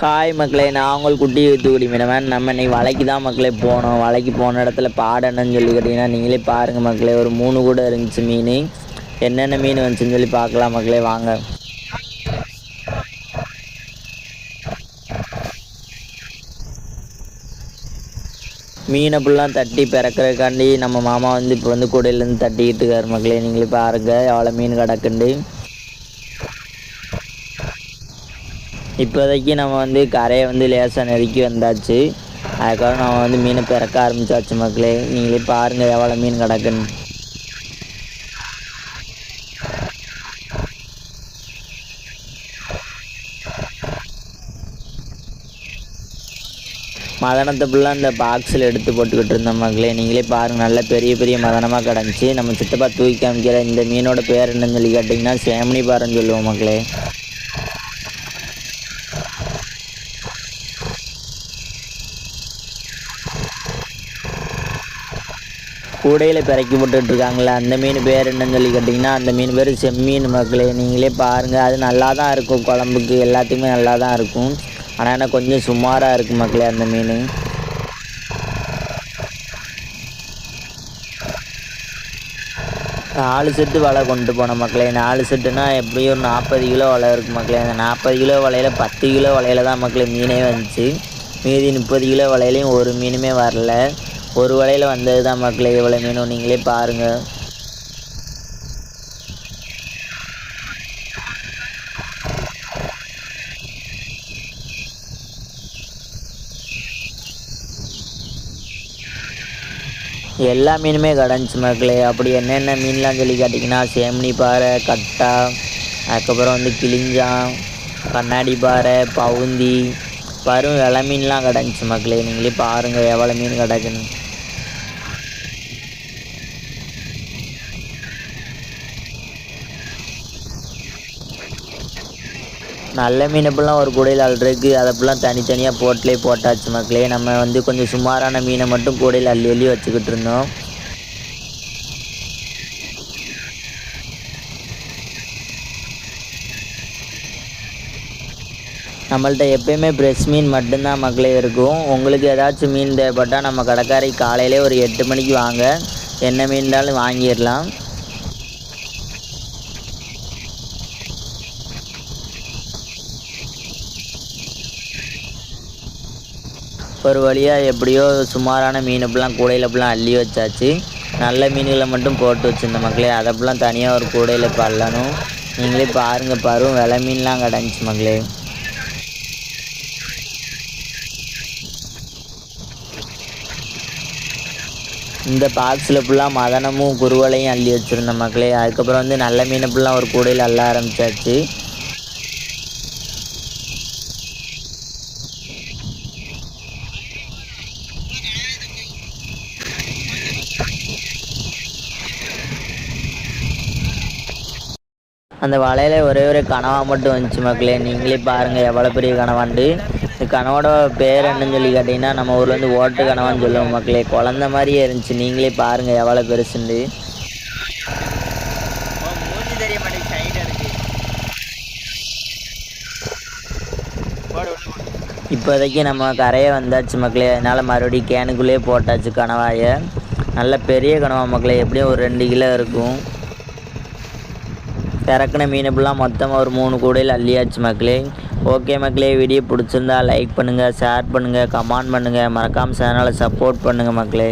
Hi மக்களே, நான் உங்கள் குட்டி தூத்துக்குடி மீனவன். நம்ம இன்னைக்கு வலைக்கு தான் மக்களே போனோம். வலைக்கு போன இடத்துல பாடணுன்னு சொல்லி கேட்டிங்கன்னா நீங்களே பாருங்கள் மக்களே. ஒரு 3 கூட இருந்துச்சு மீன். என்னென்ன மீன் வந்துச்சுன்னு சொல்லி பார்க்கலாம் மக்களே, வாங்க. மீனை ஃபுல்லாக தட்டி பிறக்கிறதுக்காண்டி நம்ம மாமா வந்து இப்போ வந்து கூடையிலேருந்து தட்டிக்கிட்டு இருக்காரு மக்களே. நீங்களே பாருங்கள் எவ்வளோ மீன் கிடக்குண்டு. இப்போதைக்கு நம்ம வந்து கரையை வந்து லேசாக நெருக்கி வந்தாச்சு. அதுக்காக நம்ம வந்து மீனை பிறக்க ஆரம்பித்தாச்சு மக்களே. நீங்களே பாருங்கள் எவ்வளோ மீன் கிடக்குன்னு. மதனத்தை ஃபுல்லாக இந்த பாக்ஸில் எடுத்து போட்டுக்கிட்டு இருந்தோம் மக்களே. நீங்களே பாருங்கள், நல்ல பெரிய பெரிய மதனமாக கிடந்துச்சு. நம்ம சித்தப்பா தூக்கி காமிக்கிற இந்த மீனோட பேர் என்னன்னு சொல்லி கேட்டிங்கன்னா சேமனி பாறைன்னு சொல்லுவோம் மக்களே. கூடையில் பிறக்கி போட்டுட்ருக்காங்களே அந்த மீன் பேர் என்னன்னு சொல்லி கேட்டிங்கன்னா அந்த மீன் பேர் செம்மீன் மக்களே. நீங்களே பாருங்கள், அது நல்லா தான் இருக்கும், குழம்புக்கு எல்லாத்துக்குமே நல்லா தான் இருக்கும். ஆனால் என்ன கொஞ்சம் சுமாராக இருக்குது மக்களே அந்த மீன். நாலு செட்டு வலை கொண்டு போனோம் மக்களே. 4 செட்டுனா எப்படியும் ஒரு 40 கிலோ வலை இருக்குது மக்களே. அந்த 40 கிலோ வலையில் 10 கிலோ வலையில் தான் மக்களே மீனே வந்துச்சு. மீதி 30 கிலோ வலையிலையும் ஒரு மீனுமே வரல. ஒரு வலையில் வந்தது தான் மக்களே இவ்வளோ மீனும். நீங்களே பாருங்கள். எல்லா மீனுமே கிடந்துச்சு மக்களே. அப்படி என்னென்ன மீன்லாம் சொல்லி கேட்டிங்கன்னா சேமனி பாறை, கட்டா, அதுக்கப்புறம் வந்து கிளிஞ்சான், கண்ணாடி பாறை, பவுந்தி, பரும் வெலை மீன்லாம் கிடந்துச்சு மக்களே. நீங்களே பாருங்கள் எவ்வளோ மீன் கிடக்குன்னு. நல்ல மீன் ஃபுல்லாக ஒரு கூடையில் அள்ளுறதுக்கு அதை ஃபுல்லாக தனித்தனியாக போட்டாச்சு மக்களே. நம்ம வந்து கொஞ்சம் சுமாரான மீனை மட்டும் கூடையில் அள்ளி அள்ளி வச்சுக்கிட்டு இருந்தோம். நம்மள்ட்ட எப்போயுமே ஃப்ரெஷ் மீன் மட்டும்தான் மக்களே இருக்கும். உங்களுக்கு ஏதாச்சும் மீன் தேவைப்பட்டால் நம்ம கடைக்காரை காலையிலே ஒரு 8 மணிக்கு வாங்க, என்ன மீன்டாலும் வாங்கிடலாம். ஒரு வழியாக எப்படியோ சுமாரான மீன் ஃபுல்லாக கூடையில் ஃபுல்லாக அள்ளி வச்சாச்சு. நல்ல மீன்களை மட்டும் போட்டு வச்சுருந்த மக்களே. அதை ஃபுல்லாக தனியாக ஒரு கூடையில் இப்போ அள்ளணும். நீங்களே பாருங்கள், பரும் வெலை மீன்லாம் கிடந்துச்சு மக்களே. இந்த பாக்ஸில் ஃபுல்லாக மதனமும் குருவலையும் அள்ளி வச்சுருந்த மக்களே. அதுக்கப்புறம் வந்து நல்ல மீன் ஃபுல்லாக ஒரு கூடையில் அள்ள ஆரம்பித்தாச்சு. அந்த வலையில் ஒரே ஒரு கனவா மட்டும் வந்துச்சு மக்களே. நீங்களே பாருங்கள் எவ்வளோ பெரிய கனவாண்டு. இந்த கனவோட பேர் என்னன்னு சொல்லி கேட்டிங்கன்னா நம்ம ஊரில் வந்து ஓட்டு கனவான்னு சொல்லுவோம் மக்களே. குழந்த மாதிரியே இருந்துச்சு. நீங்களே பாருங்கள் எவ்வளோ பெருசுண்டு. இப்போதைக்கு நம்ம கரையை வந்தாச்சு மக்களே. அதனால் மறுபடியும் கேனுக்குள்ளேயே போட்டாச்சு கனவாயை. நல்ல பெரிய கனவா மக்களே, எப்படியும் ஒரு 2 கிலோ இருக்கும். இறக்குன மீன் ஃபுல்லாக மொத்தமாக ஒரு 3 கூடையில் அள்ளியாச்சு மக்களே. ஓகே மக்களே, வீடியோ பிடிச்சிருந்தா லைக் பண்ணுங்கள், ஷேர் பண்ணுங்கள், கமெண்ட் பண்ணுங்கள், மறக்காமல் சேனலை சப்போர்ட் பண்ணுங்கள் மக்களே.